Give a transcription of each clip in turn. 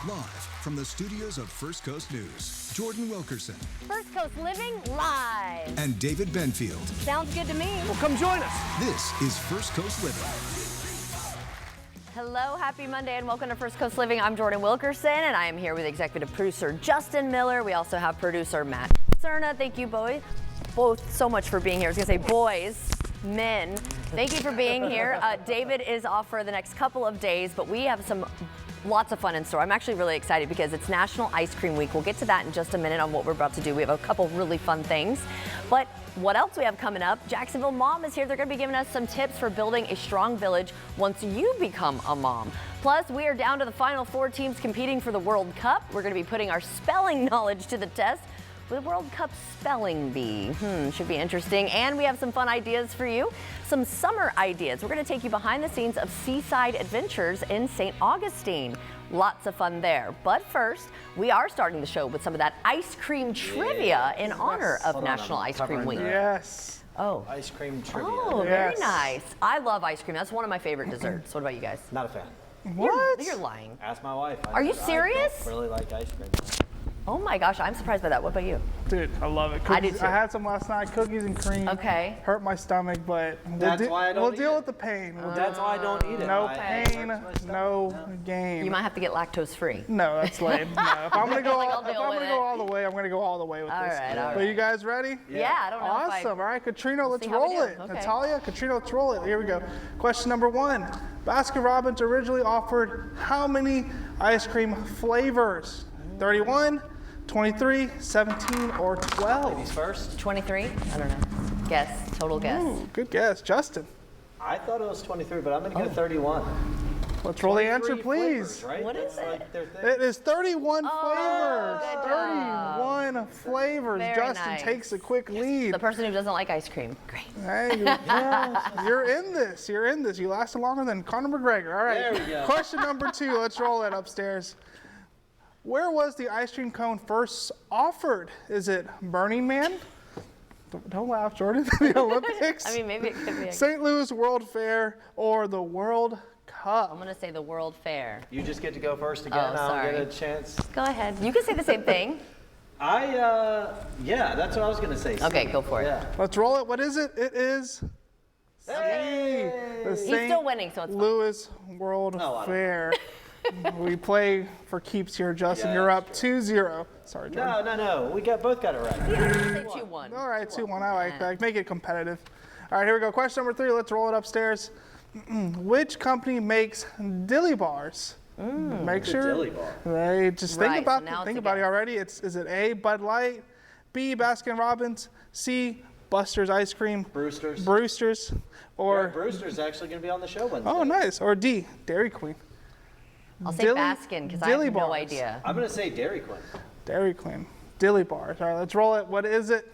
Live from the studios of First Coast News, Jordan Wilkerson First Coast Living live. and David Benfield. Sounds good to me. Well, come join us. This is First Coast Living. Hello, happy Monday, and welcome to First Coast Living. I'm Jordan Wilkerson, and I am here with executive producer Justin Miller. We also have producer Matt Cerna. Thank you both so much for being here. I was gonna say boys, men. Thank you for being here. David is off for the next couple of days, but we have lots of fun in store. I'm actually really excited because it's National Ice Cream Week. We'll get to that in just a minute on what we're about to do. We have a couple really fun things. But what else we have coming up? Jacksonville Mom is here. They're going to be giving us some tips for building a strong village once you become a mom. Plus, we are down to the final 4 teams competing for the World Cup. We're going to be putting our spelling knowledge to the test with World Cup Spelling Bee. Should be interesting. And we have some fun ideas for you, some summer ideas. We're going to take you behind the scenes of Seaside Adventures in St. Augustine. Lots of fun there. But first, we are starting the show with some of that ice cream trivia in honor of National Ice Cream Week. Yes. Oh. Ice cream trivia. Oh, very Yes. nice. I love ice cream. That's one of my favorite desserts. What about you guys? Not a fan. What? You're lying. Ask my wife. Are you serious? I don't really like ice cream. Oh my gosh, I'm surprised by that. What about you? Dude, I love it. I do Cookies- too. I had some last night, cookies and cream. Okay. Hurt my stomach, but That's why I don't we'll eat deal it. with the pain. That's why I don't eat it. No I- pain, it hurts my no stomach. gain. You might have to get lactose free. No, that's lame. No. If I'm gonna go, Like, I'll all, if deal I'm with gonna it. go all the way, I'm gonna go all the way with All this. right, all But right. you guys ready? Yeah, I don't know if Awesome. All right, Katrina, let's see how we roll do. it. Okay. Natalia, Katrina, let's roll it. Here we go. Question number 1. Baskin Robbins originally offered how many ice cream flavors? 31, 23, 17, or 12? Ladies first. 23? I don't know. Guess. Total guess. Ooh, good guess. Justin, I thought it was 23, but I'm going to Oh. go 31. let's roll the answer, 23 please. flavors, right? What is That's it? like their thing. It is 31 flavors. good 31 flavors. Very Justin nice. takes a quick lead. The person who doesn't like ice cream. Great. Hey, you're in this. You're in this. You lasted longer than Conor McGregor. All right. There we go. Question number 2. Let's roll it upstairs. Where was the ice cream cone first offered? Is it Burning Man? Don't laugh, Jordan. The Olympics. I mean, maybe it could be. St. Louis World Fair or the World Cup? I'm going to say the World Fair. You just get to go first again. Oh, I don't get sorry. a chance. Go ahead. You can say the same thing. Yeah, that's what I was going to say. Okay, go for it. Yeah. Let's roll it. What is it? It is Hey! the He's St. still winning, so it's fine. Louis World No, I don't. Fair. We play for keeps here, Justin. Yeah, You're up that's 2-0. Sorry, Jordan. No. We both got it right. Say 2-1. All right, 2-1. I like that. Make it competitive. All right, here we go. Question number 3. Let's roll it upstairs. Which company makes dilly bars? Make sure. Dilly bar. They just Right, think about so now it's think a about it guess. already. Is it A, Bud Light, B, Baskin Robbins, C, Buster's Ice Cream, Brewster's. Brewster's, Yeah, or Brewster's actually going to be on the show Wednesday. oh nice, or D, Dairy Queen. I'll say Dilly- Baskin because I dilly have no bars. idea. I'm going to say Dairy Queen. Dairy Queen. Dilly bars. All right, let's roll it. What is it?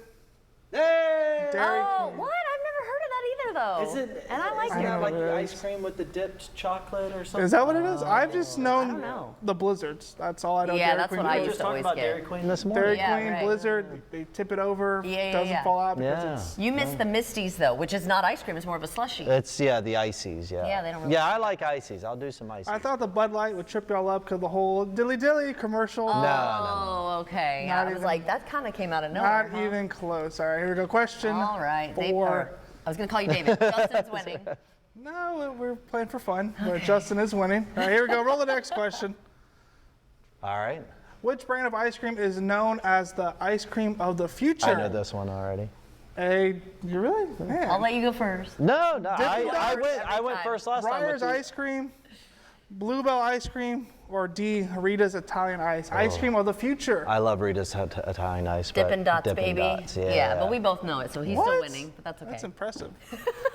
Hey! Dairy Oh, Queen. what? I've never heard of that either, though. Is it? And I like isn't it. that like what the it ice is. cream with the dipped chocolate or something? Is that what it is? I've just known don't know. the Blizzards. That's all I know. Yeah, Dairy that's Queen what I We is. were used just to talking always about get. Dairy Queen this morning. Dairy Yeah, Queen, right. Blizzard, they tip it over, Yeah, doesn't yeah. fall out because Yeah. it's You missed the Misties, though, which is not ice cream. It's more of a slushy. It's, the ices, yeah. Yeah, they don't really Yeah, I like ices. I'll do some ices. I thought the Bud Light would trip y'all up because the whole dilly dilly commercial. Oh, okay. Not I was even- like, that kind of came out of nowhere. Not even close. All right, here we go. Question All right. 4. I was going to call you David. Justin's winning. No, we're playing for fun, but Justin is winning. All right, here we go. Roll the next question. All right. Which brand of ice cream is known as the ice cream of the future? I know this one already. A, you really? Man. I'll let you go first. No, Dots I every went time. first last time. Breyer's with you. ice cream, Bluebell ice cream, or D, Rita's Italian ice. Ice cream of the future. I love Rita's Italian ice. but Dippin' Dots, Dippin' baby. Dots, yeah. but we both know it, so he's What? still winning, but that's okay. That's impressive.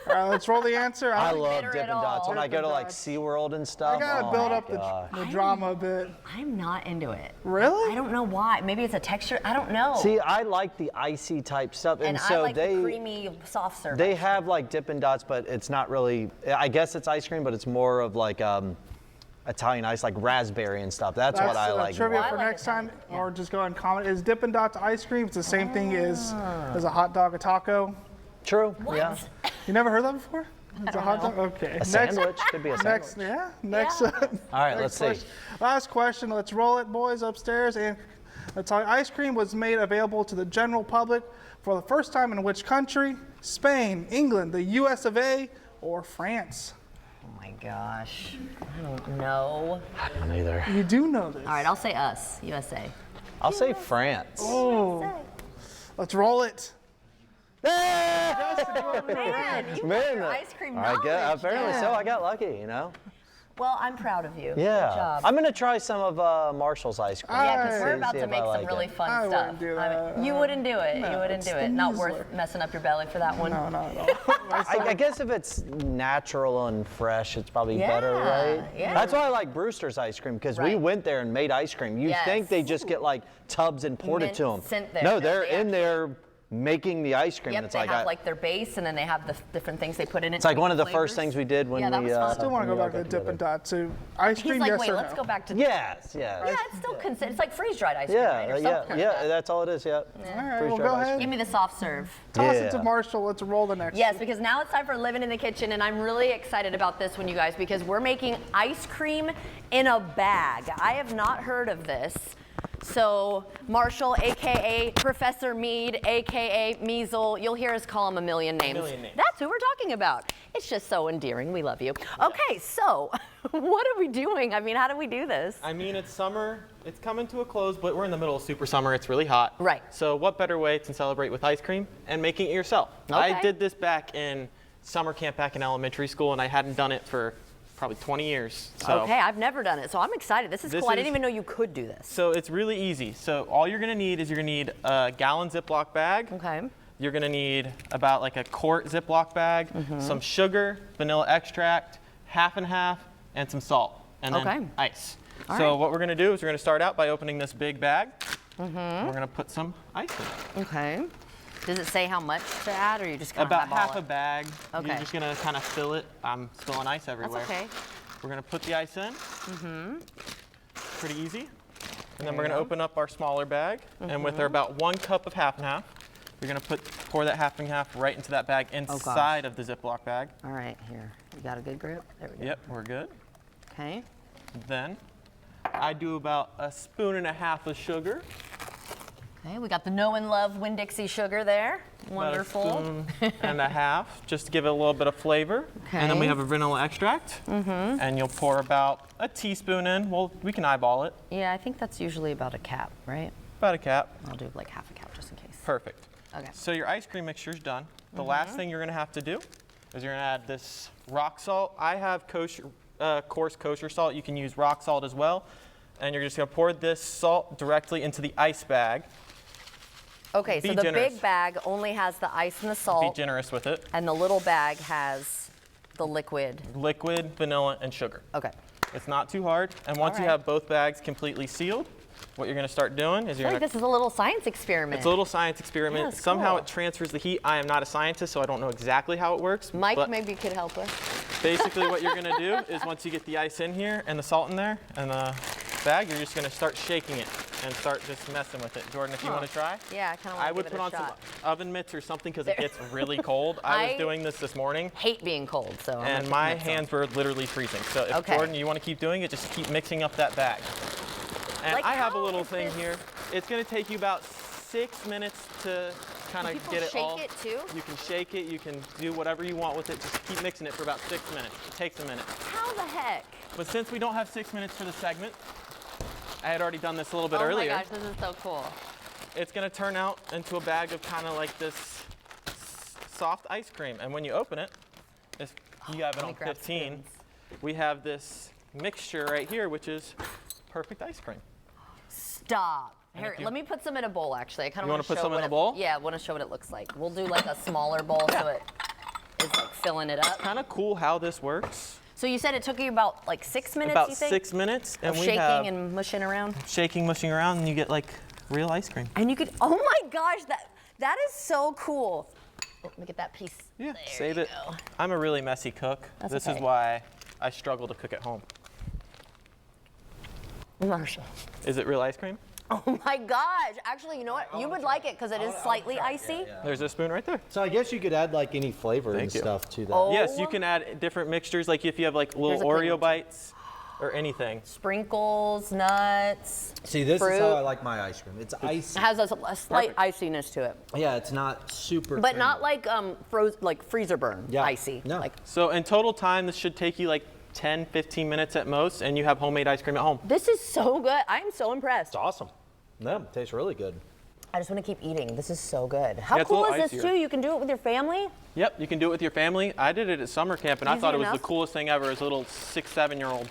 All right, let's roll the answer. I I love bitter at Dippin' all. Dots. When I go to like Dots. SeaWorld and stuff. gotta oh build my up gosh. the drama a bit. I'm not into it. Really? I don't know why. Maybe it's a texture. I don't know. See, I like the icy type stuff, and, and so I like they the creamy soft serve. they have like Dippin' Dots, but it's not really. I guess it's ice cream, but it's more of like Italian ice, like raspberry and stuff. That's what I like. Trivia Well, I for like next time, Italian, yeah. or just go and comment. Is Dippin' Dots ice cream? It's the same thing as a hot dog, a taco. True. What? Yeah. You never heard that before? It's a hot dog? Okay. A sandwich could be a sandwich. Next. Yeah. All right, next let's see. question. Last question. Let's roll it, boys, upstairs. And let's tell you, ice cream was made available to the general public for the first time in which country? Spain, England, the US of A, or France? Oh my gosh. I don't know. I don't either. You do know this. All right, I'll say us, USA. I'll say France. Oh. Let's roll it. Man, you got your ice cream I knowledge. guess, apparently down. so. I got lucky, you know. Well, I'm proud of you. Yeah. Good job. I'm gonna try some of Marshall's ice cream. Yeah, because we're Alright. about See to if make I some like really it. fun I stuff. wouldn't do I that. mean, you wouldn't do it. No, you wouldn't it's do the it. Not worth Muesli. messing up your belly for that one. No, not at all. I guess if it's natural and fresh, it's probably better, Yeah, right? yeah. That's why I like Brewster's ice cream, because we Right. went there and made ice cream. You Yes. think they just get like tubs and poured it to them. Sent there. No, No, they're they in there making the ice cream. Yep, It's they like, have like their base, and then they have the different things they put in it. it's like to one of the make first flavors. things we did when Yeah, that we was fun. I still want to go when we back to all the got Dippin' together. Dots. So ice He's cream, like, yes wait, or let's no? go back to. Yes, Yeah, yes. it's still considered. It's like freeze-dried ice cream, Yeah, right? Or yeah, something yeah, like that. that's all it is, yeah. All right, Freeze well, dried go ice ahead. Give me the soft serve. Toss it to Yeah. Marshall. Let's roll the next. Yes, because now it's time for Living in the Kitchen, and I'm really excited about this one, you guys, because we're making ice cream in a bag. I have not heard of this. So Marshall, AKA Professor Mead, AKA Measle, you'll hear us call him a million names. That's who we're talking about. It's just so endearing. We love you. Okay, so what are we doing? I mean, how do we do this? I mean, it's summer. It's coming to a close, but we're in the middle of super summer. It's really hot. Right. So what better way to celebrate with ice cream and making it yourself? Okay. I did this back in summer camp back in elementary school, and I hadn't done it for probably 20 years. So, Okay, I've never done it, so I'm excited. This is This cool. I didn't is- even know you could do this. So it's really easy. So all you're gonna need is you're gonna need a gallon Ziploc bag. Okay. You're gonna need about like a quart Ziploc bag, Mm-hmm. some sugar, vanilla extract, half and half, and some salt, and then Okay. ice. All So right. what we're gonna do is we're gonna start out by opening this big bag. Mm-hmm. We're gonna put some ice in it. Okay. Does it say how much to add, or you just kind of About half eyeball a it? bag. Okay. You're just gonna kind of fill it. I'm spilling ice That's everywhere. okay. We're gonna put the ice in. Pretty easy. And then we're you gonna go. open up our smaller bag, and with our about 1 cup of half and half, we're gonna pour that half and half right into that bag inside of the Ziploc bag. All right, here. You got a good grip? There we go. Yep, we're good. Okay. Then I do about a spoon and a half of sugar. Okay, we got the Know and Love Winn-Dixie sugar there. About Wonderful. a spoon and a half, just to give it a little bit of flavor. And then we Okay. have a vanilla extract. And you'll pour about a teaspoon in. Well, we can eyeball it. Yeah, I think that's usually about a cap, right? About a cap. I'll do like half a cap just in case. Perfect. Okay. So your ice cream mixture's done. The last thing you're gonna have to do is you're gonna add this rock salt. I have coarse kosher salt. You can use rock salt as well. And you're just gonna pour this salt directly into the ice bag. Okay, so Be the generous. big bag only has the ice and the Be salt, generous with it. and the little bag has the liquid. Liquid, vanilla, and sugar. Okay. It's not too hard. And once you right. have both bags completely sealed, what you're gonna start doing is I you're feel like gonna this is a little science experiment. It's a little science experiment. Yeah, it's Somehow cool. it transfers the heat. I am not a scientist, so I don't know exactly how it works. Mike but maybe could help us. basically what you're gonna do is once you get the ice in here and the salt in there and the bag, you're just gonna start shaking it and start just messing with it. Jordan, if you want to try? Yeah, I kind of I want would to put give on it a some shot. oven mitts or something because it There- gets really cold. I was I- doing this morning Hate being cold, so. I'm gonna and put my mitts on. hands were literally freezing. So if Okay. Jordan, you want to keep doing it, just keep mixing up that bag. And Like, I have a how little is thing this- here. It's gonna take you about 6 minutes to kind of people get it shake all. it too? You can shake it. You can do whatever you want with it. Just keep mixing it for about 6 minutes. It takes a minute. How the heck? But since we don't have 6 minutes for the segment, I had already done this a little bit Oh earlier. my gosh, this is so cool. It's gonna turn out into a bag of kind of like this soft ice cream. And when you open it, if you have it Let me on grab 15, spoons. we have this mixture right here, which is perfect ice cream. Stop. Here, if you- let me put some in a bowl. Actually, I kind of You want wanna to put show some in what a bowl? Yeah, I want to show what it looks like. We'll do like a smaller bowl so it is like filling it up. Kind of cool how this works. So you said it took you about like 6 minutes. About you think? 6 minutes, and Of we shaking have and mushing around. shaking, mushing around, and you get like real ice cream. And you could. Oh my gosh, that is so cool. Oh, let me get that piece. Yeah, There save you it. go. I'm a really messy cook. That's This okay. is why I struggle to cook at home. Marshall. Is it real ice cream? Oh my gosh. Actually, you know what? You would like it because it is slightly icy. There's a spoon right there. So I guess you could add like any flavor and Thank you. stuff to that. Oh. Yes, you can add different mixtures, like if you have like little Here's a clean Oreo one. bites or anything. Sprinkles, nuts. See, this fruit. is how I like my ice cream. It's icy. It has a slight iciness to it, Yeah, it's not super. but creamy. not like like freezer burn Yeah. icy. No. Like So in total time, this should take you like 10, 15 minutes at most, and you have homemade ice cream at home. this is so good. I'm so impressed. It's awesome. No, it tastes really good. I just want to keep eating. This is so good. How Yeah, it's a cool is little this icier. too? You can do it with your family. Yep, you can do it with your family. I did it at summer camp, and I Easy thought it was enough. the coolest thing ever as a little 6, 7-year-old.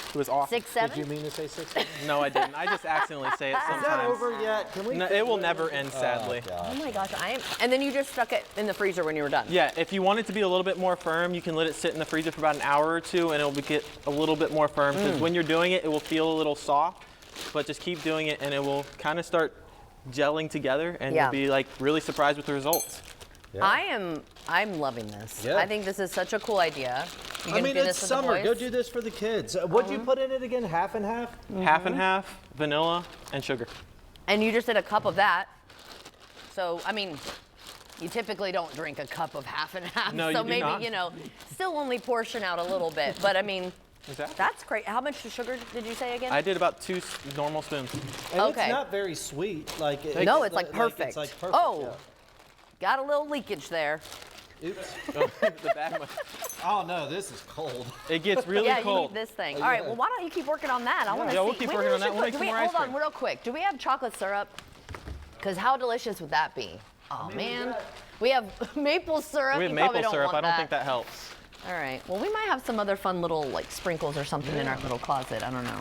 It was awesome. 6, 7. Did you mean to say 6? Is No, I didn't. I just accidentally say it sometimes. that over yet? Can we? No, it will never end, sadly. Oh my gosh, And then you just stuck it in the freezer when you were done. Yeah, if you want it to be a little bit more firm, you can let it sit in the freezer for about an hour or two, and it'll get a little bit more firm. Because when you're doing it, it will feel a little soft, but just keep doing it, and it will kind of start gelling together, and Yeah. you'll be like really surprised with the results. I'm loving this. Yeah. I think this is such a cool idea. You I can mean, do it's this with the summer. boys. Go do this for the kids. What'd you put in it again? Half and half? Half and half, vanilla and sugar. And you just did a cup of that. So, I mean, you typically don't drink a cup of half and half. No, so you do maybe, not. still only portion out a little bit. But I mean, Exactly. that's great. How much sugar did you say again? I did about 2 normal spoons. And Okay. it's not very sweet. Like No, it's like perfect. It's like perfect. Oh. Got a little leakage there. Yeah. Oops. The bad one. Oh no, this is cold. It gets really yeah, you cold. need this thing. All right, well, why don't you keep working on that? I want to Yeah, see. we'll keep Maybe working we on that. should We'll put- make do some we, more ice hold on cream. real quick. Do we have chocolate syrup? Because how delicious would that be? Oh, man. We have maple syrup. We have You maple probably don't syrup. want I don't think that helps. All right. Well, we might have some other fun little like sprinkles or something in our little closet. I don't know.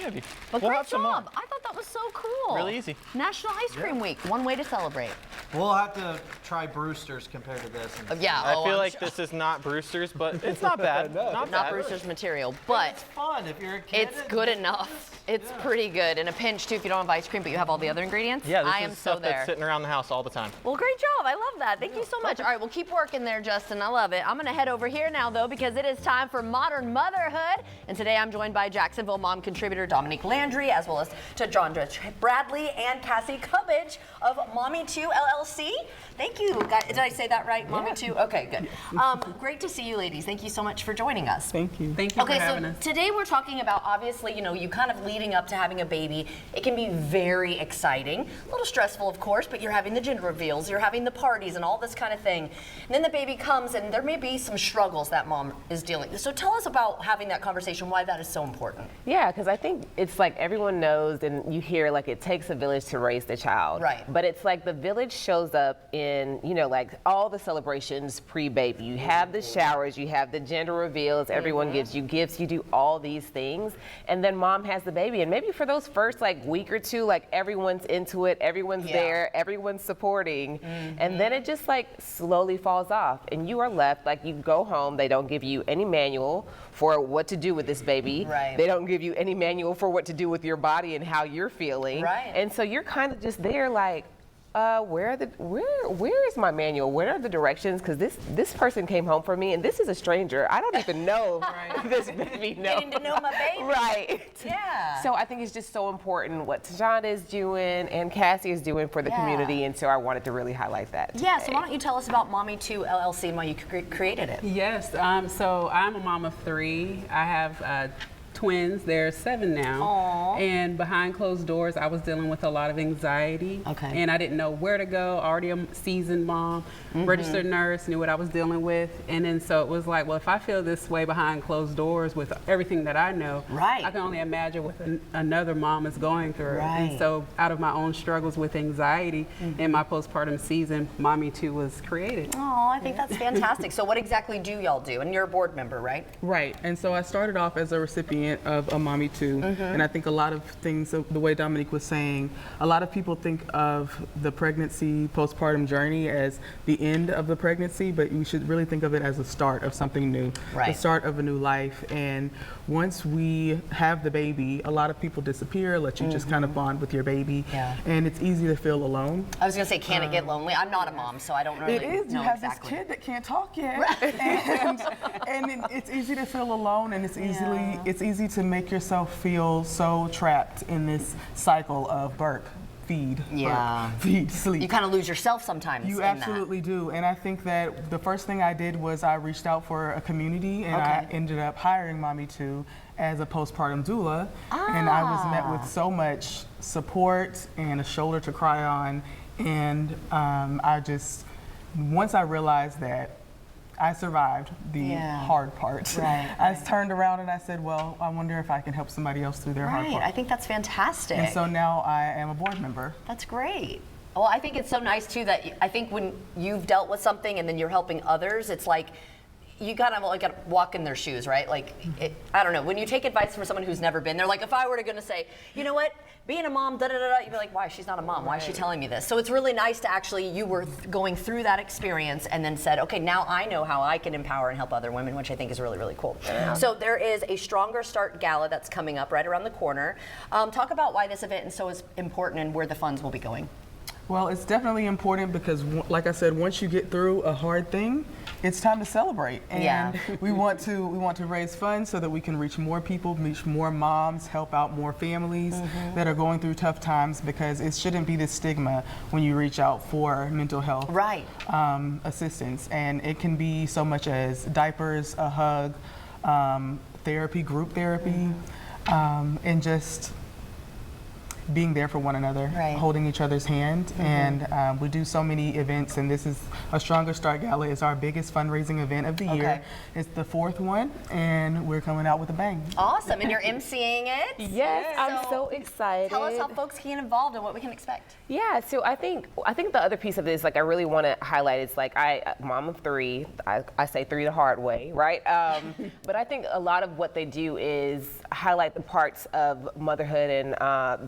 Maybe. But We'll great have some more. job. I thought that was so cool. Really easy. National Ice Cream Week. One way to celebrate. We'll have to try Brewster's compared to this. And Yeah. I feel I'm like sure- this is not Brewster's, but it's not bad. Not Not bad. Brewster's material, but it's fun if you're a kid. it's good enough. It's pretty good. In a pinch, too, if you don't have ice cream, but you have all the other ingredients. Yeah, this I is am stuff so there. that's sitting around the house all the time. Well, great job. I love that. Thank you so much. All right, well, keep working there, Justin. I love it. I'm going to head over here now, though, because it is time for Modern Motherhood. And today I'm joined by Jacksonville mom contributor Dominique Landry, as well as to Jondra Bradley and Cassie Cubbage of Mommy 2 LLC. Thank you. Did I say that right? Mommy 2? Okay, good. Great to see you, ladies. Thank you so much for joining us. Thank you. Thank you Okay, for having so us. today we're talking about, obviously, you kind of leading up to having a baby. It can be very exciting, a little stressful, of course, but you're having the gender reveals, you're having the parties and all this kind of thing. And then the baby comes and there may be some struggles that mom is dealing with. So tell us about having that conversation, why that is so important. Yeah, because I think it's like everyone knows and you hear like it takes a village to raise the child. Right. But it's like the village shows up in, like all the celebrations pre-baby. You have the showers, you have the gender reveals, everyone gives you gifts, you do all these things. And then mom has the baby. And maybe for those first like week or two, like everyone's into it, everyone's there, everyone's supporting. And then it just like slowly falls off. And you are left, like you go home, they don't give you any manual for what to do with this baby. Right. They don't give you any manual for what to do with your body and how you're feeling. Right. And so you're kind of just there like, where is my manual? Where are the directions? Because this person came home for me, and this is a stranger. I don't even know this baby. Getting to know my baby. Right. Yeah. So I think it's just so important what Tajana is doing and Cassie is doing for the community, and so I wanted to really highlight that. Yeah, so today. why don't you tell us about Mommy 2 LLC and why you created it? Yes, so I'm a mom of 3. I have twins. They're 7 now. Aww. And behind closed doors, I was dealing with a lot of anxiety. Okay. And I didn't know where to go. Already a seasoned mom, registered nurse, knew what I was dealing with. And then so it was like, well, if I feel this way behind closed doors with everything that I know, Right. I can only imagine what another mom is going through. Right. And so out of my own struggles with anxiety in my postpartum season, Mommy 2 was created. Oh, I think that's fantastic. So what exactly do y'all do? And you're a board member, right? Right, and so I started off as a recipient of a Mommy 2, and I think a lot of things, the way Dominique was saying, a lot of people think of the pregnancy, postpartum journey as the end of the pregnancy, but you should really think of it as the start of something new, Right. the start of a new life. And once we have the baby, a lot of people disappear, let you just kind of bond with your baby, Yeah. and it's easy to feel alone. I was gonna say, can it get lonely? I'm not a mom, so I don't really It is. know You have exactly. this kid that can't talk yet, and it's easy to feel alone, and it's easy easy to make yourself feel so trapped in this cycle of burp, feed, Yeah. burp, feed, sleep. You kind of lose yourself sometimes. You in absolutely do. And I think that the first thing I did was I reached out for a community, and I ended up hiring Mommy 2 as a postpartum doula. And I was met with so much support and a shoulder to cry on. And once I realized that I survived the hard part, I turned around and I said, well, I wonder if I can help somebody else through their hard part. I think that's fantastic. And so now I am a board member. That's great. Well, I think it's so nice too that I think when you've dealt with something and then you're helping others, it's like you gotta walk in their shoes, right? Like, I don't know. When you take advice from someone who's never been there, like if I were to gonna say, you know what, being a mom, da da da da, you'd be like, why? She's not a mom. Why is she telling me this? So it's really nice to actually, you were going through that experience and then said, okay, now I know how I can empower and help other women, which I think is really, really cool. So there is a Stronger Start Gala that's coming up right around the corner. Talk about why this event is so important and where the funds will be going. Well, it's definitely important because, like I said, once you get through a hard thing, it's time to celebrate. And we want to raise funds so that we can reach more people, reach more moms, help out more families that are going through tough times, because it shouldn't be this stigma when you reach out for mental health assistance. And it can be so much as diapers, a hug, therapy, group therapy, and just being there for one another, holding each other's hand. And we do so many events, and this is a Stronger Start Gala. It's our biggest fundraising event of the year. It's the 4th one, and we're coming out with a bang. Awesome, and you're emceeing it? Yes, I'm so excited. Tell us how folks can get involved and what we can expect. Yeah, so I think the other piece of this, like I really want to highlight, is like mom of 3, I say 3 the hard way, right? But I think a lot of what they do is highlight the parts of motherhood and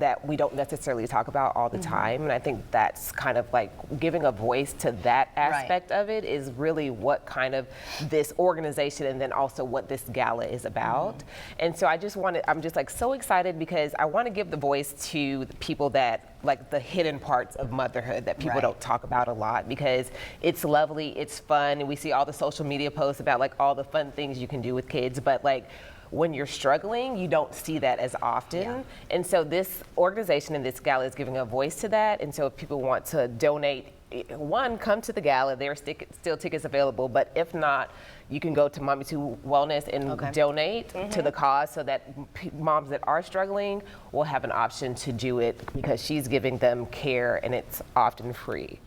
that we don't necessarily talk about all the time. And I think that's kind of like giving a voice to that aspect of it is really what kind of this organization and then also what this gala is about. And so I'm just like so excited because I want to give the voice to the people that, like the hidden parts of motherhood that people don't talk about a lot, because it's lovely, it's fun, and we see all the social media posts about like all the fun things you can do with kids, but like when you're struggling, you don't see that as often. And so this organization and this gala is giving a voice to that. And so if people want to donate, one, come to the gala. There are still tickets available, but if not, you can go to Mommy 2 Wellness and donate to the cause so that moms that are struggling will have an option to do it, because she's giving them care and it's often free.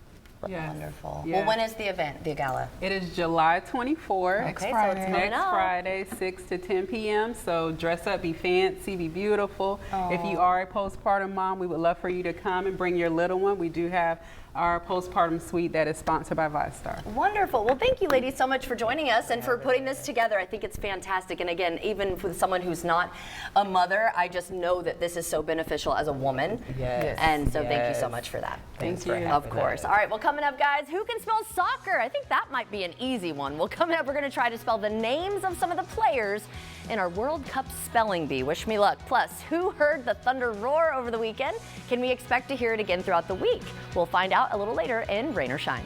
Yes. Wonderful. Yes. Well, when is the event, the gala? It is July 24th. Next Friday. Next Friday, 6 to 10 p.m. So dress up, be fancy, be beautiful. If you are a postpartum mom, we would love for you to come and bring your little one. We do have our postpartum suite that is sponsored by ViStar. Wonderful. Well, thank you, ladies, so much for joining us and for putting this together. I think it's fantastic. And again, even with someone who's not a mother, I just know that this is so beneficial as a woman. Yes. And so thank you so much for that. Thank you. Of course. All right, well, coming up, guys, who can spell soccer? I think that might be an easy one. Well, coming up, we're going to try to spell the names of some of the players in our World Cup spelling bee. Wish me luck. Plus, who heard the thunder roar over the weekend? Can we expect to hear it again throughout the week? We'll find out a little later in Rain or Shine.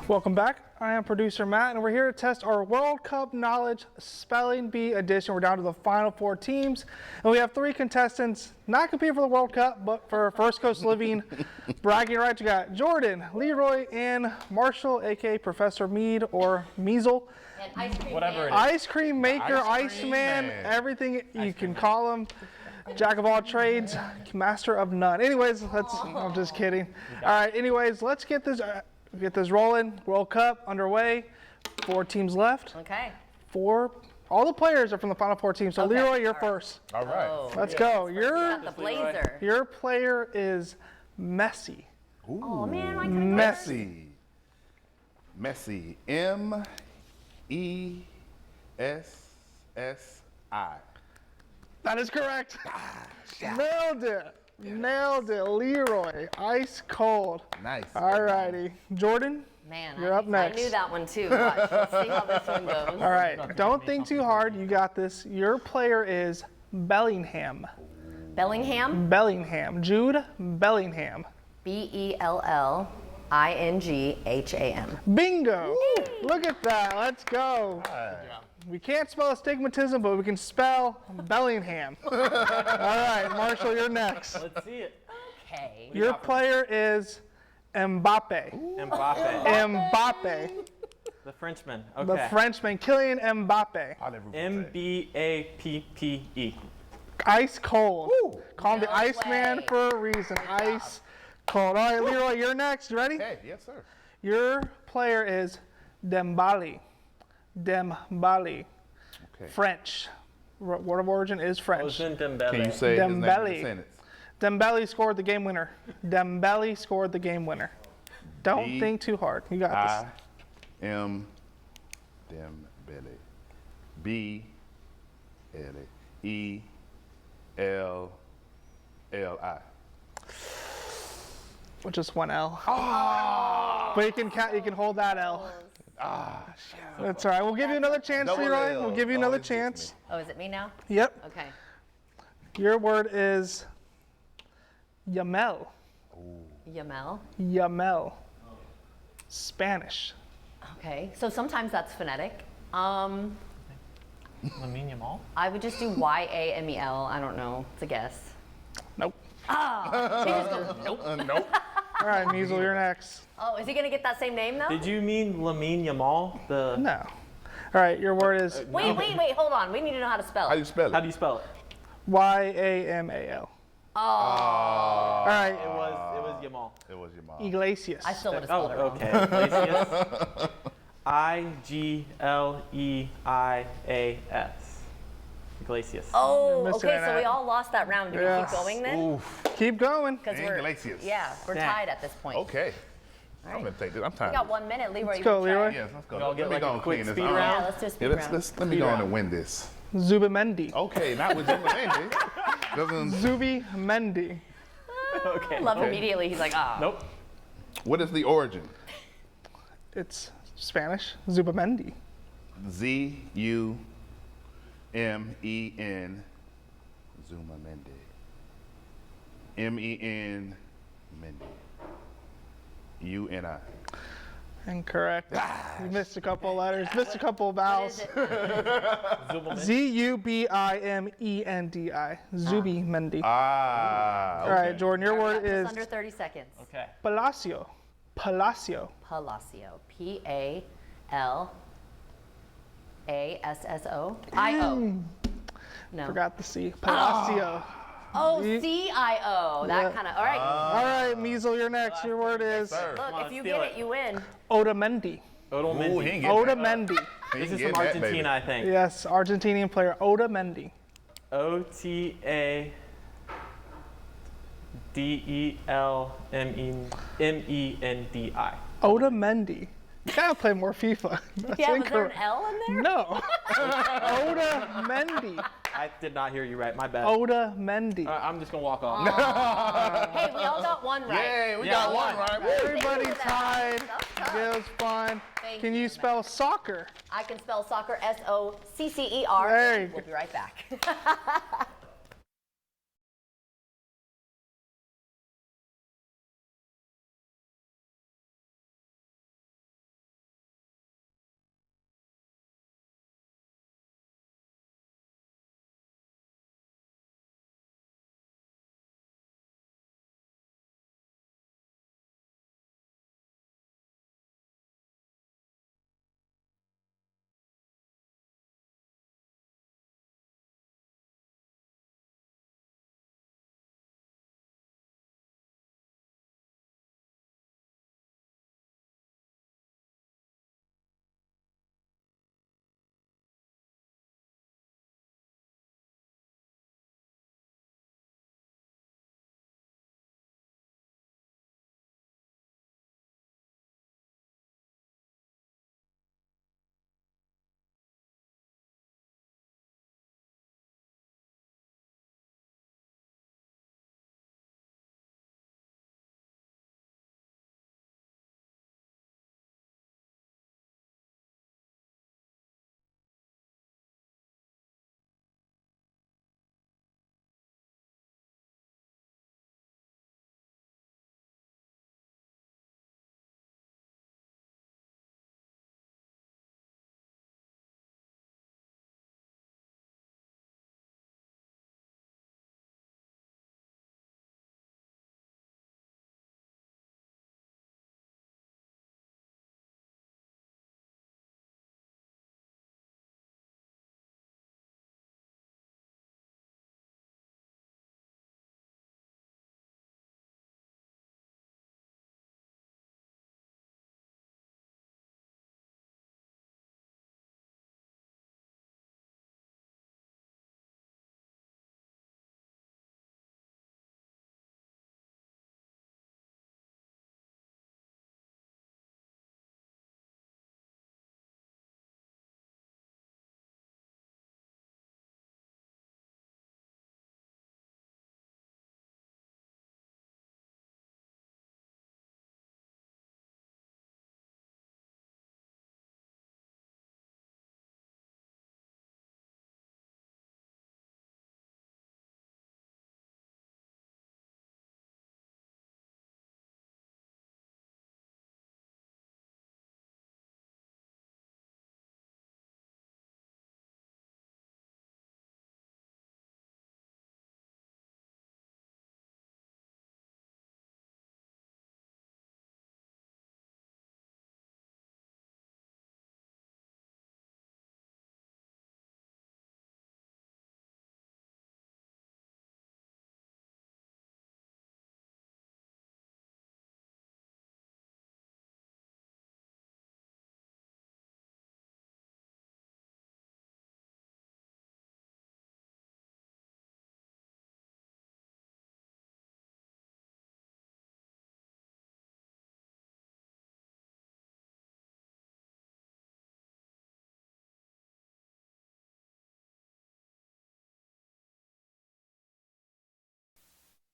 Welcome back. I am producer Matt, and we're here to test our World Cup knowledge spelling bee edition. We're down to the final 4 teams, and we have 3 contestants not competing for the World Cup, but for First Coast Living bragging rights. We got Jordan, Leroy, and Marshall, aka Professor Mead or Measle. And ice cream Whatever man. it is. Ice cream maker, Iceman, everything you can call him. Jack of all trades, master of none. Anyways, I'm just kidding. All right, anyways, let's get this rolling. World Cup underway. 4 teams left. Okay. All the players are from the final 4 teams. So Okay, Leroy, you're all right. first. All right. Oh, Let's go. got the blazer. Your player is Messi. Oh man, I couldn't get it. Messi. M-E-S-S-I. That is correct. Nailed it. Nailed it. Leroy, ice cold. Nice. All righty. Jordan, Man, you're up next. I knew that one too. Watch. Let's see how this one goes. All right. Don't think too hard. You got this. Your player is Bellingham. Bellingham. Bellingham. Jude Bellingham. Bellingham. Bingo. Look at that. Let's go. We can't spell astigmatism, but we can spell Bellingham. All right, Marshall, you're next. Let's see it. Okay. Your player is Mbappe. Mbappe. Mbappe. The Frenchman. The Okay. Frenchman, Kylian Mbappe. M-B-A-P-P-E. Ice cold. Call him the No Iceman way. for a reason. Ice cold. All right, Leroy, you're next. You ready? Hey, yes, sir. Your player is Dembele. Dembele. Okay. French. Word of origin is French. Ousmane Dembele. Can you say his name in the Dembele. sentence? Dembele scored the game winner. Dembele scored the game winner. Don't D- think too hard. You got I am Dembele. B-L-E-L-L-I. this. With just one L. But you can hold that L. That's all right. We'll give you another chance, Double Leroy. L. We'll give you another Always gets chance. Oh, is it me now? Yep. Okay. Your word is Yamel. Yamel. Yamel. Spanish. Okay. So sometimes that's phonetic. Lamine Yamal. I would just do Y-A-M-E-L. I don't know. It's a guess. Nope. He just goes, nope. Nope. All right, Measle, you're next. Oh, is he gonna get that same name though? Did you mean Lamine Yamal? The No. All right, your word is Wait, hold on. We need to know how to spell How do it. you spell it? How do you spell it? Yamal. All right, It was Yamal. It was your mom. Iglesias. I still would have Oh, spelled it wrong. okay. Iglesias. I-G-L-E-I-A-S. Iglesias. Oh, missing okay. an So we act. all lost that round. Do we Yes. keep going then? Keep going. Because Iglesias. we're Dang. tied at this point. Okay. I'm going to take this. I'm We tired. got 1 minute, Leroy. Let's go, Leroy. Yes, let's go. We all get Let me like go a and quick clean this speed up. round? Yeah, let's do a speed Yeah, round. let me go on and win this. Zubamendi. Okay, not with Zubimendi. Doesn't. Zubimendi. Okay. Love immediately. He's like, ah. Nope. What is the origin? It's Spanish. Zubamendi. Z-U-M-E-N. Zumamendi. M-E-N. Mendy. U-N-I. Incorrect. You missed a couple letters. Missed a couple What is vowels. it? Zubimendi. Zubimendi. Ah. All right, Jordan, your word Just is under 30 seconds. Okay. Palacio. Palacio. Palacio. P-A-L-A-S-S-O-I-O. No. Forgot the C. Palacio. Oh, C-I-O. That Yeah. kind of. All right. All right, Measle, you're next. Your word is Sir. Look, on, if you steal get it. it, you win. Otamendi. Odell Ooh, Mendy. he ain't getting that. Otamendi. He This ain't is from getting that, baby. Argentina, I think. Yes, Argentinian player Otamendi. O-T-A-D-E-L-M-E-N-D-I. Otamendi. You gotta play more FIFA. That's Yeah, was there an incorrect. L in there? No. Otamendi. I did not hear you right. My bad. Otamendi. I'm just going to walk off. Hey, we all got one right. Yay, we Yeah, got one. one right. Woo. Everybody Thank you for tied. that. That was tough. It was fun. Thank Can you, you spell soccer? I can spell soccer S-O-C-C-E-R. There you We'll go. be right back.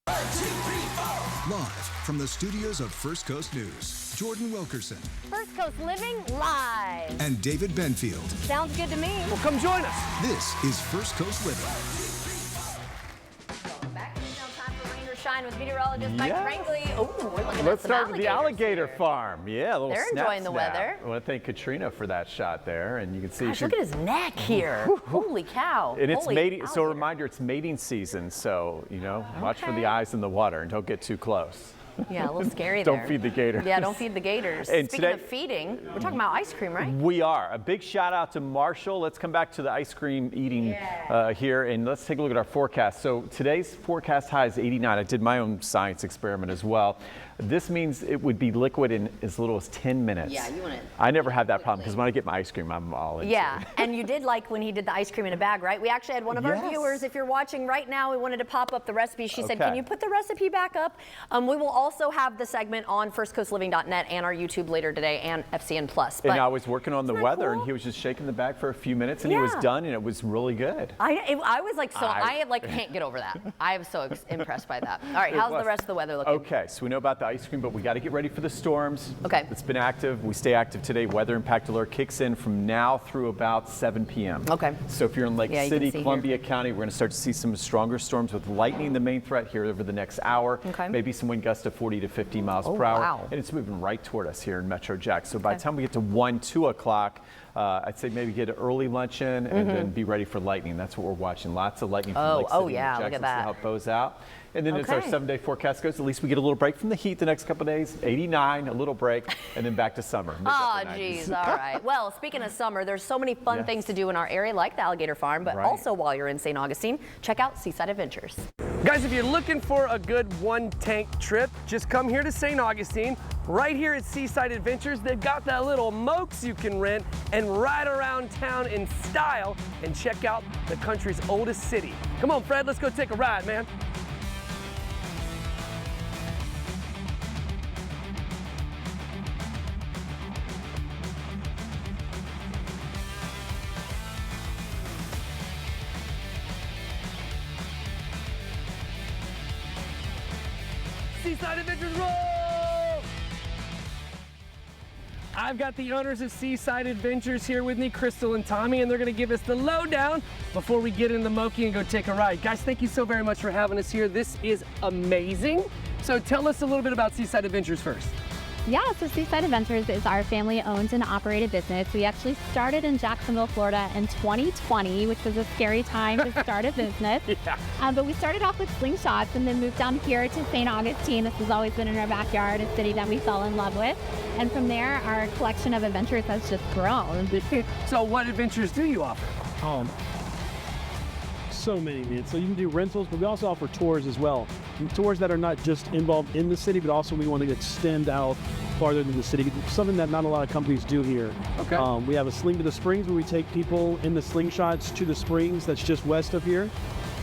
Live from the studios of First Coast News, Jordan Wilkerson First Coast Living live. and David Benfield. Sounds good to me. Well, come join us. This is First Coast Living. Welcome back. It's now time for Rain or Shine with meteorologist Mike Franklin. Oh, we're looking Let's at some start with the alligator here. farm. Yeah, a little They're snap, enjoying the snap. weather. I want to thank Katrina for that shot there, and you can see. Gosh, look at his neck here. Holy cow. And it's Holy mating. So a alligator. reminder, it's mating season. So watch for Okay. the eyes in the water and don't get too close. Yeah, a little scary Don't there. feed the gators. Yeah, don't feed the gators. And Speaking today- of feeding, we're talking about ice cream, right? We are. A big shout out to Marshall. Let's come back to the ice cream eating here, and let's take a look at our forecast. So today's forecast high is 89. I did my own science experiment as well. This means it would be liquid in as little as 10 minutes. Yeah, you want it I never had that problem because when I get my ice cream, I'm all into Yeah, it. and you did like when he did the ice cream in a bag, right? We actually had one of our Yes. viewers, if you're watching right now, we wanted to pop up the recipe. She said, Okay. can you put the recipe back up? We will also have the segment on firstcoastliving.net and our YouTube later today and FCN Plus. And I was working on the Isn't that weather, cool? and he was just shaking the bag for a few minutes, and he was Yeah. done, and it was really good. I was like, I I- can't get over that. I am so impressed by that. All right, It how's the was. rest of the weather looking? Okay, so we know about the ice cream, but we got to get ready for the storms. Okay. It's been active. We stay active today. Weather impact alert kicks in from now through about 7 p.m. Okay. So if you're in Lake Yeah, you can City, see here. Columbia County, we're going to start to see some stronger storms with lightning the main threat here over the next hour. Okay. Maybe some wind gusts of 40 to 50 miles per hour. wow. And it's moving right toward us here in Metro Jack. So by the time we get to 1, 2 o'clock, I'd say maybe get an early lunch in and then be ready for lightning. That's what we're watching. Lots of lightning from Mm-hmm. Oh, Lake City. oh, yeah, and look at Jackson. that. See how it bows out. And then as our Okay. 7-day forecast goes, at least we get a little break from the heat the next couple of days. 89, a little break, and then back to summer. mid to Oh, upper 90s. geez. All right. Well, speaking of summer, there's so many fun Yes. things to do in our area, like the Alligator Farm, but Right. also while you're in St. Augustine, check out Seaside Adventures. Guys, if you're looking for a good one-tank trip, just come here to St. Augustine. Right here at Seaside Adventures, they've got that little mokes you can rent and ride around town in style and check out the country's oldest city. Come on, Fred, let's go take a ride, man. Seaside Adventures, roll! I've got the owners of Seaside Adventures here with me, Crystal and Tommy, and they're gonna give us the lowdown before we get in the Moki and go take a ride. Guys, thank you so very much for having us here. This is amazing. So tell us a little bit about Seaside Adventures first. Yeah, so Seaside Adventures is our family-owned and operated business. We actually started in Jacksonville, Florida in 2020, which was a scary time to start a business. Yeah. But we started off with slingshots and then moved down here to St. Augustine. This has always been in our backyard, a city that we fell in love with. And from there, our collection of adventures has just grown. So what adventures do you offer? So many, man. So you can do rentals, but we also offer tours as well. And tours that are not just involved in the city, but also we want to extend out farther than the city. Something that not a lot of companies do here. Okay. We have a Sling to the Springs where we take people in the slingshots to the springs that's just west of here.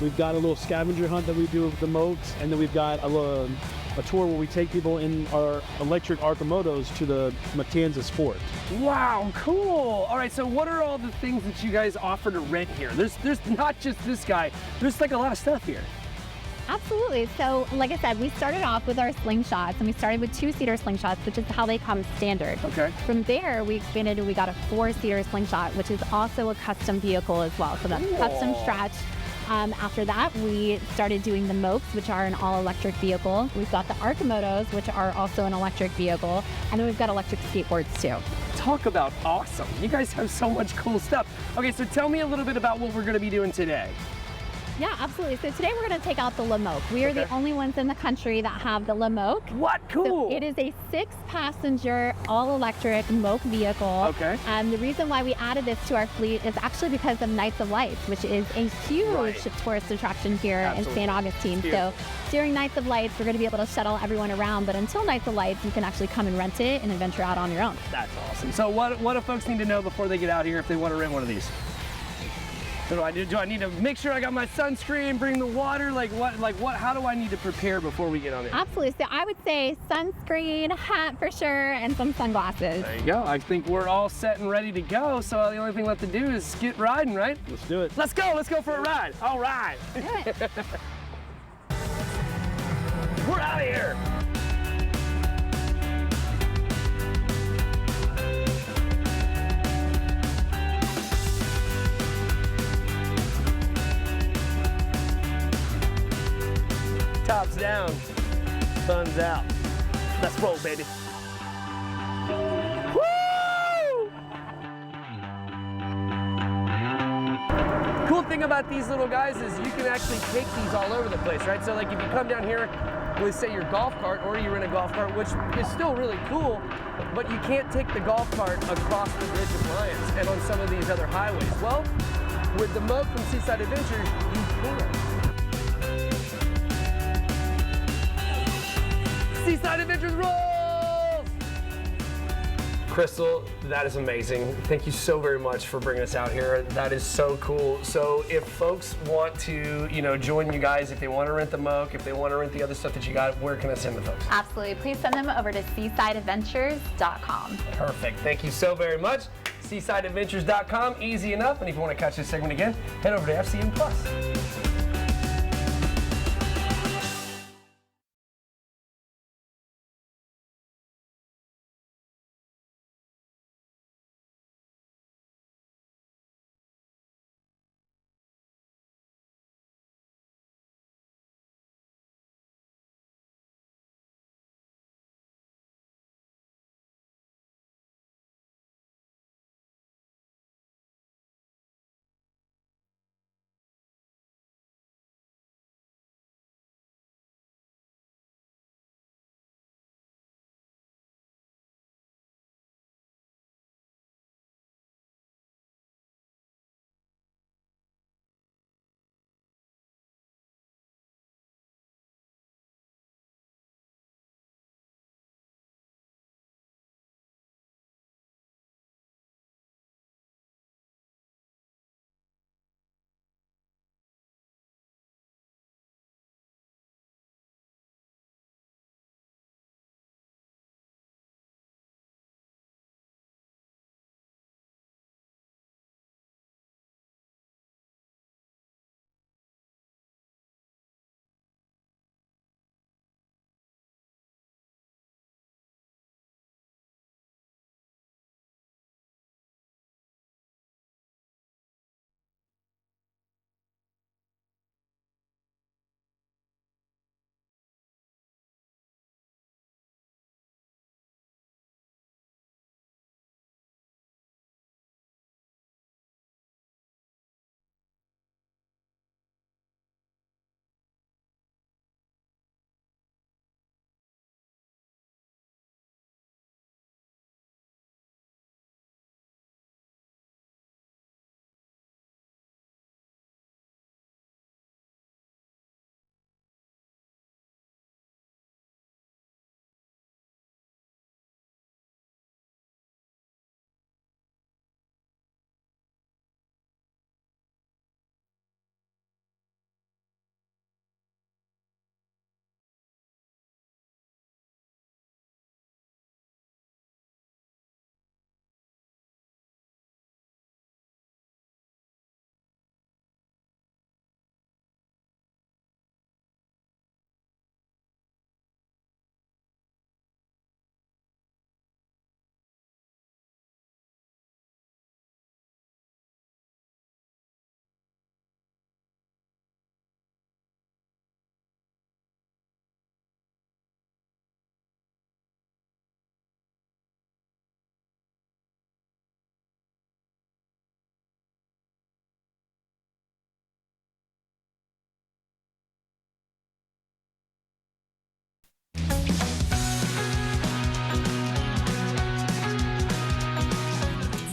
We've got a little scavenger hunt that we do with the Mokes, and then we've got a tour where we take people in our electric Arcimotos to the Matanzas Fort. Wow, cool. All right, so what are all the things that you guys offer to rent here? There's not just this guy. There's like a lot of stuff here. Absolutely. So, like I said, we started off with our slingshots, and we started with 2-seater slingshots, which is how they come standard. Okay. From there, we expanded and we got a 4-seater slingshot, which is also a custom vehicle as well. So that's custom stretch. After that, we started doing the Mokes, which are an all-electric vehicle. We've got the Arcimotos, which are also an electric vehicle, and then we've got electric skateboards too. Talk about awesome. You guys have so much cool stuff. Okay, so tell me a little bit about what we're gonna be doing today. Yeah, absolutely. So today we're going to take out the Lamoke. We are the only ones in the country that have the Lamoke. What? Cool. So it is a 6-passenger, all-electric Moke vehicle. Okay. The reason why we added this to our fleet is actually because of Nights of Lights, which is a huge tourist attraction here in St. Augustine. Huge. So during Nights of Lights, we're going to be able to shuttle everyone around. But until Nights of Lights, you can actually come and rent it and adventure out on your own. That's awesome. So what do folks need to know before they get out here if they want to rent one of these? What do I do? Do I need to make sure I got my sunscreen, bring the water? How do I need to prepare before we get on it? Absolutely. So I would say sunscreen, hat for sure, and some sunglasses. There you go. I think we're all set and ready to go. So the only thing left to do is get riding, right? Let's do it. Let's go. Let's go for a ride. All right. out of here. Tops down, thumbs out. Let's roll, baby. Woo! Cool thing about these little guys is you can actually take these all over the place, right? So like if you come down here with say your golf cart or you rent a golf cart, which is still really cool, but you can't take the golf cart across the Bridge of Lions and on some of these other highways. Well, with the Moke from Seaside Adventures, you can. Seaside Adventures rolls! Crystal, that is amazing. Thank you so very much for bringing us out here. That is so cool. So if folks want to, join you guys, if they want to rent the Moke, if they want to rent the other stuff that you got, where can I send the folks? Absolutely. Please send them over to seasideadventures.com. Perfect. Thank you so very much. Seasideadventures.com, easy enough. And if you want to catch this segment again, head over to FCN Plus.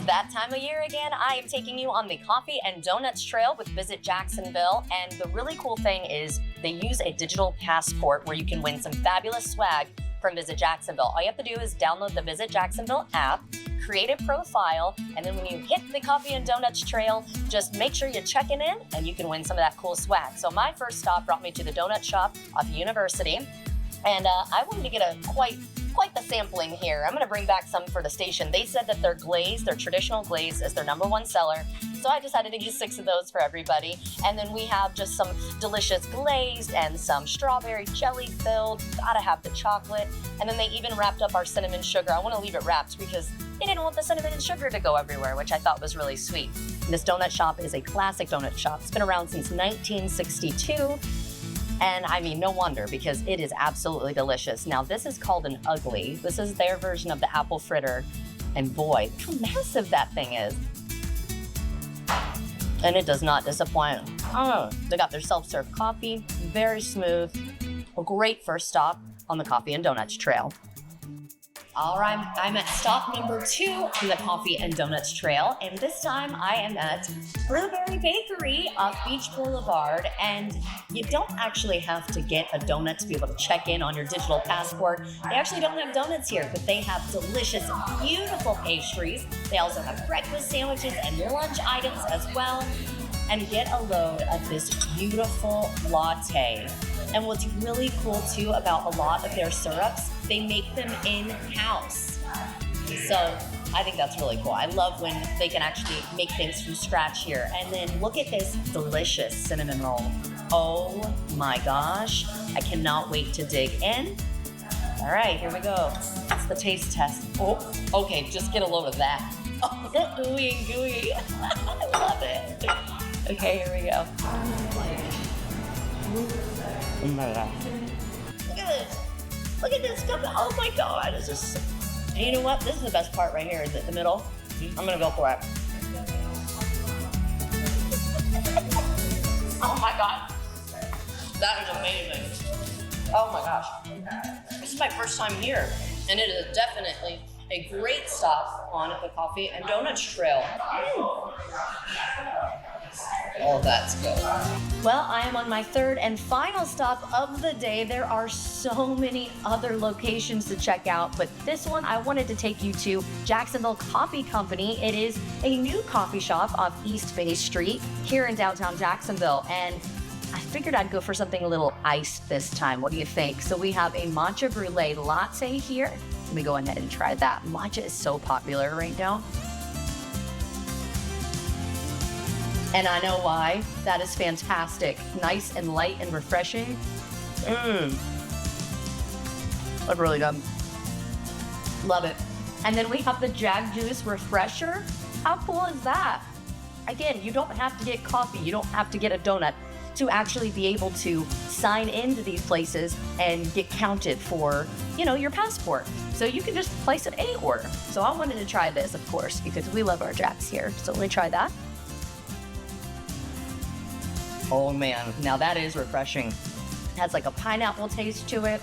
That time of year again, I am taking you on the Coffee and Donuts Trail with Visit Jacksonville. And the really cool thing is they use a digital passport where you can win some fabulous swag from Visit Jacksonville. All you have to do is download the Visit Jacksonville app, create a profile, and then when you hit the Coffee and Donuts Trail, just make sure you're checking in and you can win some of that cool swag. So my first stop brought me to the donut shop off University. And I wanted to get a quite quite the sampling here. I'm gonna bring back some for the station. They said that their glaze, their traditional glaze, is their #1 seller. So I decided to get 6 of those for everybody. And then we have just some delicious glazed and some strawberry jelly filled. Gotta have the chocolate. And then they even wrapped up our cinnamon sugar. I wanna leave it wrapped because they didn't want the cinnamon and sugar to go everywhere, which I thought was really sweet. This donut shop is a classic donut shop. It's been around since 1962. And I mean, no wonder, because it is absolutely delicious. Now, this is called an ugly. This is their version of the apple fritter. And boy, how massive that thing is. And it does not disappoint. Oh, they got their self-serve coffee, very smooth. A great first stop on the Coffee and Donuts Trail. All right, I'm at stop number 2 on the Coffee and Donuts Trail, and this time I am at Blueberry Bakery off Beach Boulevard, and you don't actually have to get a donut to be able to check in on your digital passport. They actually don't have donuts here, but they have delicious, beautiful pastries. They also have breakfast sandwiches and lunch items as well, and get a load of this beautiful latte. And what's really cool too about a lot of their syrups, they make them in-house. So I think that's really cool. I love when they can actually make things from scratch here. And then look at this delicious cinnamon roll. Oh my gosh, I cannot wait to dig in. All right, here we go. It's the taste test. Oh, okay, just get a load of that. Oh, ooey and gooey. I love it. Okay, here we go. Look at this. Look at this. Oh my God. This is. And you know what? This is the best part right here. Is it the middle? I'm gonna go for it. Oh my God. That is amazing. Oh my gosh. This is my first time here, and it is definitely a great stop on the Coffee and Donuts Trail. All that's good. Well, I am on my 3rd and final stop of the day. There are so many other locations to check out, but this one I wanted to take you to Jacksonville Coffee Company. It is a new coffee shop off East Bay Street here in downtown Jacksonville, and I figured I'd go for something a little iced this time. What do you think? So we have a matcha brulee latte here. Let me go ahead and try that. Matcha is so popular right now. And I know why. That is fantastic. Nice and light and refreshing. That's really good. Love it. And then we have the Jag Juice Refresher. How cool is that? Again, you don't have to get coffee. You don't have to get a donut to actually be able to sign into these places and get counted for, you know, your passport. So you can just place it any order. So I wanted to try this, of course, because we love our Jacks here. So let me try that. Oh man, now that is refreshing. It has like a pineapple taste to it.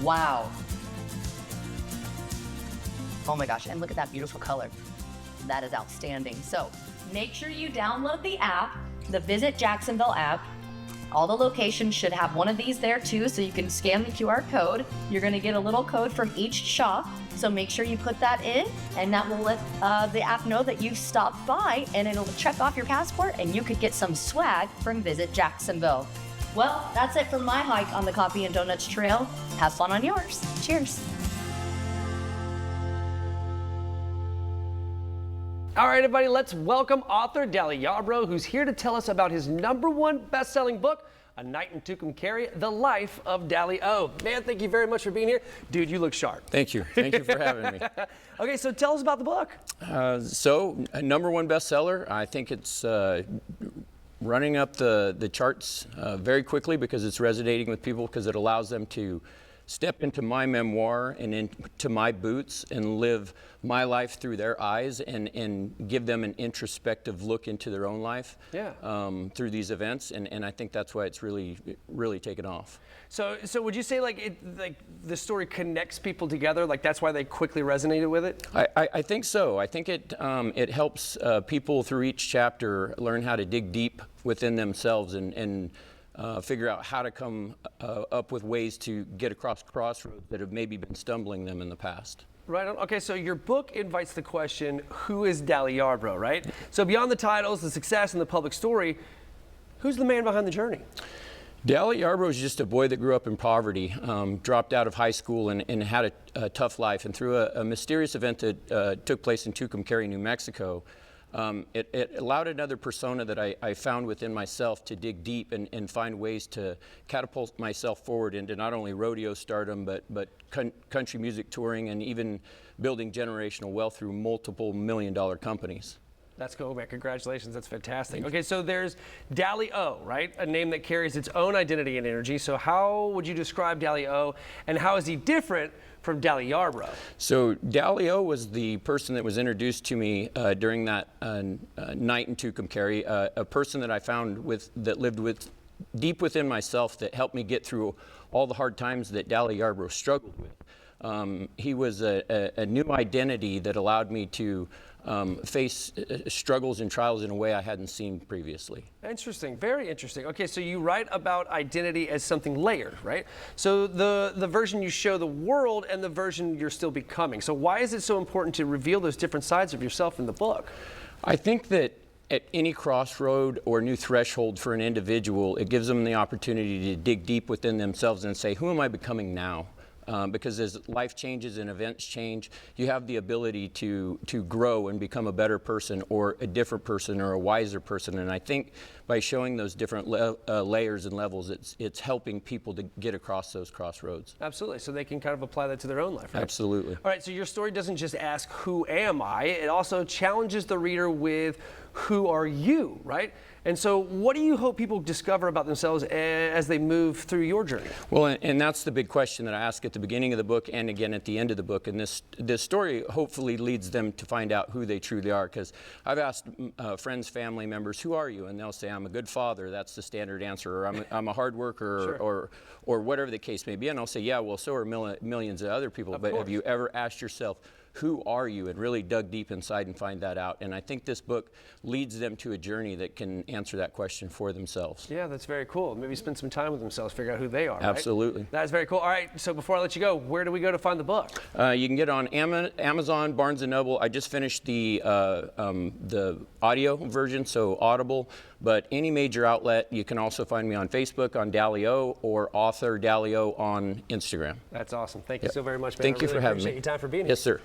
Wow. Oh my gosh, and look at that beautiful color. That is outstanding. So make sure you download the app, the Visit Jacksonville app. All the locations should have one of these there too, so you can scan the QR code. You're gonna get a little code from each shop, so make sure you put that in, and that will let the app know that you've stopped by, and it'll check off your passport, and you could get some swag from Visit Jacksonville. Well, that's it for my hike on the Coffee and Donuts Trail. Have fun on yours. Cheers. All right, everybody, let's welcome author Dali Yarbrough, who's here to tell us about his #1 best-selling book, A Night in Tucumcari, The Life of Dali O. Man, thank you very much for being here. Dude, you look sharp. Thank you. Thank you for having me. Okay, so tell us about the book. So, a #1 bestseller. I think it's running up the charts very quickly because it's resonating with people, because it allows them to step into my memoir and into my boots and live my life through their eyes, and give them an introspective look into their own life through these events. And I think that's why it's really taken off. So would you say like the story connects people together? Like that's why they quickly resonated with it? I think so. I think it helps people through each chapter learn how to dig deep within themselves and figure out how to come up with ways to get across crossroads that have maybe been stumbling them in the past. Right on. Okay, so your book invites the question, who is Dali Yarbrough, right? So beyond the titles, the success, and the public story, who's the man behind the journey? Dally Yarbrough is just a boy that grew up in poverty, dropped out of high school and had a tough life. And through a mysterious event that took place in Tucumcari, New Mexico, it allowed another persona that I found within myself to dig deep and find ways to catapult myself forward into not only rodeo stardom, but country music touring and even building generational wealth through multiple million-dollar companies. That's cool, man. Congratulations. That's fantastic. Okay, so there's Dally-O, right? A name that carries its own identity and energy. So how would you describe Dally-O, and how is he different from Dally Yarbrough? So Dally-O was the person that was introduced to me during that night in Tucumcari, a person that I found that lived deep within myself that helped me get through all the hard times that Dally Yarbrough struggled with. He was a new identity that allowed me to face struggles and trials in a way I hadn't seen previously. Interesting, very interesting. Okay, so you write about identity as something layered, right? So the version you show the world and the version you're still becoming. So why is it so important to reveal those different sides of yourself in the book? I think that at any crossroad or new threshold for an individual, it gives them the opportunity to dig deep within themselves and say, who am I becoming now? Because as life changes and events change, you have the ability to grow and become a better person or a different person or a wiser person. And I think by showing those different layers and levels, it's helping people to get across those crossroads. Absolutely, so they can kind of apply that to their own life, right? Absolutely. All right, so your story doesn't just ask, who am I? It also challenges the reader with, who are you, right? And so what do you hope people discover about themselves as they move through your journey? Well, and that's the big question that I ask at the beginning of the book and again at the end of the book. And this story hopefully leads them to find out who they truly are. Because I've asked friends, family members, who are you? And they'll say, I'm a good father. That's the standard answer. Or I'm a hard worker, Sure. or whatever the case may be. And I'll say, yeah, well, so are millions of other people. But have you ever asked yourself, who are you, and really dug deep inside and find that out? And I think this book leads them to a journey that can answer that question for themselves. Yeah, that's very cool. Maybe spend some time with themselves, figure out who they are. Absolutely. Right? That's very cool. All right, so before I let you go, where do we go to find the book? You can get it on Amazon, Barnes & Noble. I just finished the audio version, so Audible. But any major outlet, you can also find me on Facebook on Dally-O or author Dally-O on Instagram. That's awesome. Thank you so very much, man. Thank you for having me. Appreciate your time for being here. Yes, sir.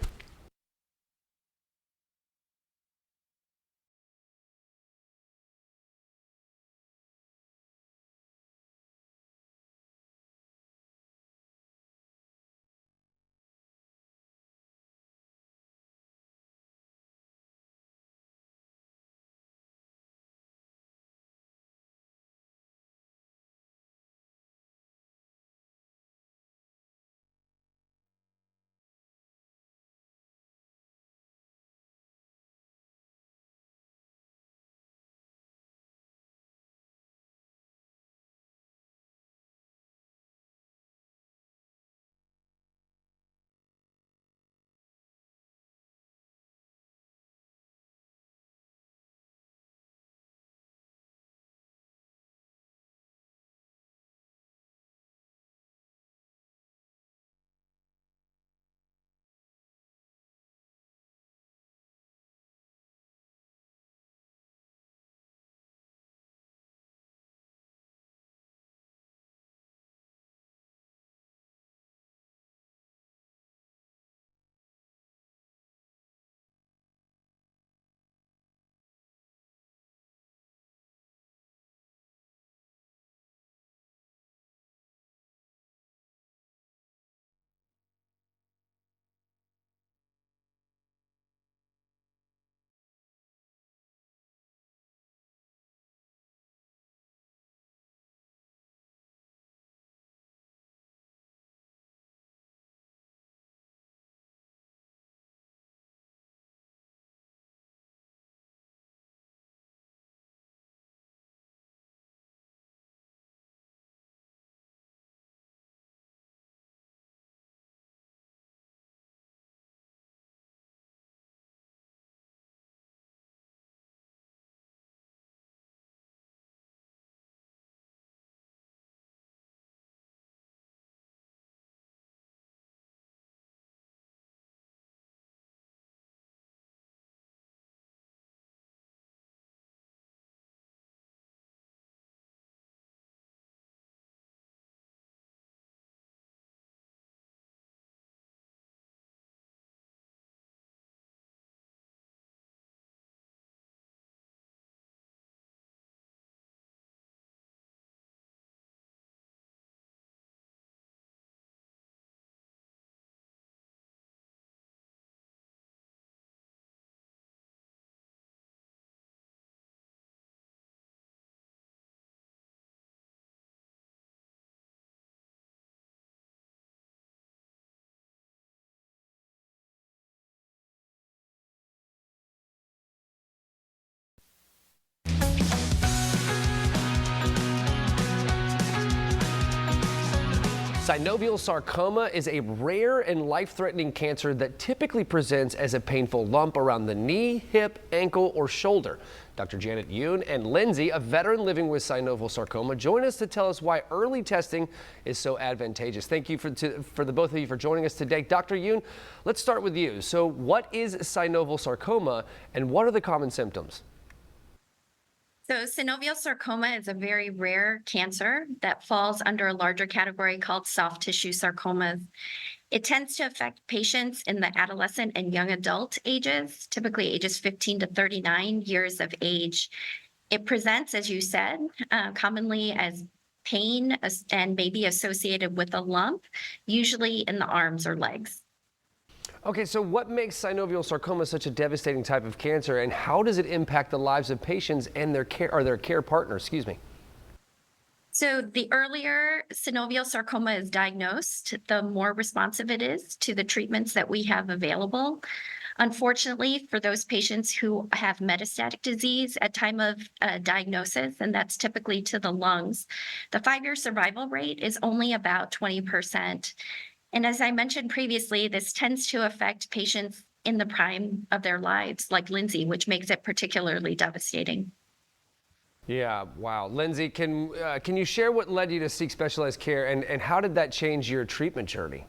Synovial sarcoma is a rare and life-threatening cancer that typically presents as a painful lump around the knee, hip, ankle, or shoulder. Dr. Janet Yoon and Lindsay, a veteran living with synovial sarcoma, join us to tell us why early testing is so advantageous. Thank you for the both of you for joining us today. Dr. Yoon, let's start with you. So what is synovial sarcoma and what are the common symptoms? So synovial sarcoma is a very rare cancer that falls under a larger category called soft tissue sarcomas. It tends to affect patients in the adolescent and young adult ages, typically ages 15 to 39 years of age. It presents, as you said, commonly as pain and may be associated with a lump, usually in the arms or legs. Okay, so what makes synovial sarcoma such a devastating type of cancer, and how does it impact the lives of patients and their care partners? Excuse me. So the earlier synovial sarcoma is diagnosed, the more responsive it is to the treatments that we have available. Unfortunately, for those patients who have metastatic disease at time of diagnosis, and that's typically to the lungs, the 5-year survival rate is only about 20%. And as I mentioned previously, this tends to affect patients in the prime of their lives, like Lindsay, which makes it particularly devastating. Yeah, wow. Lindsay, can you share what led you to seek specialized care, and how did that change your treatment journey?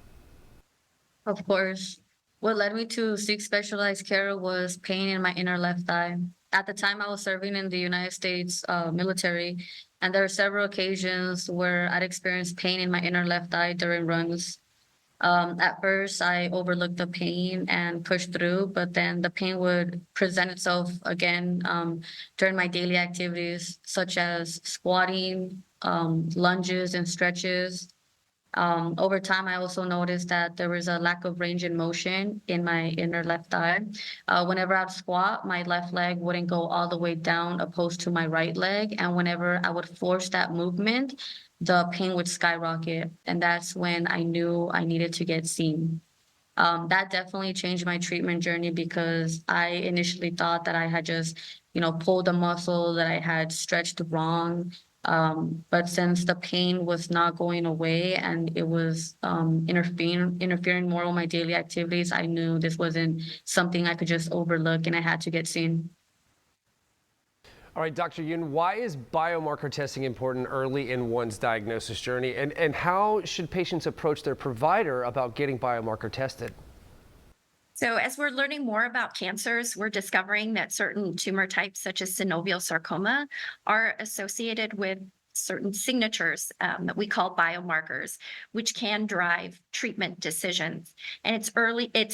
Of course. What led me to seek specialized care was pain in my inner left thigh. At the time, I was serving in the United States military, and there were several occasions where I'd experienced pain in my inner left thigh during runs. At first, I overlooked the pain and pushed through, but then the pain would present itself again during my daily activities, such as squatting, lunges, and stretches. Over time, I also noticed that there was a lack of range in motion in my inner left thigh. Whenever I'd squat, my left leg wouldn't go all the way down opposed to my right leg. And whenever I would force that movement, the pain would skyrocket. And that's when I knew I needed to get seen. That definitely changed my treatment journey because I initially thought that I had just, pulled a muscle, that I had stretched wrong. But since the pain was not going away and it was interfering more with my daily activities, I knew this wasn't something I could just overlook and I had to get seen. All right, Dr. Yoon, why is biomarker testing important early in one's diagnosis journey, and how should patients approach their provider about getting biomarker tested? So as we're learning more about cancers, we're discovering that certain tumor types, such as synovial sarcoma, are associated with certain signatures that we call biomarkers, which can drive treatment decisions. And it's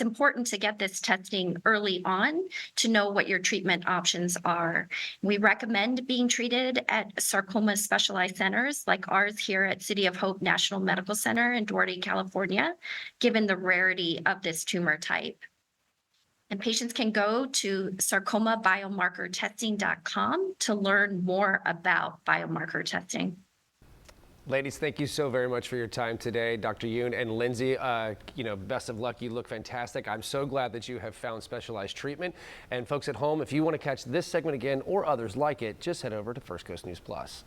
important to get this testing early on to know what your treatment options are. We recommend being treated at sarcoma specialized centers like ours here at City of Hope National Medical Center in Duarte, California, given the rarity of this tumor type. And patients can go to sarcomabiomarkertesting.com to learn more about biomarker testing. Ladies, thank you so very much for your time today. Dr. Yoon and Lindsay, best of luck. You look fantastic. I'm so glad that you have found specialized treatment. And folks at home, if you want to catch this segment again or others like it, just head over to First Coast News Plus.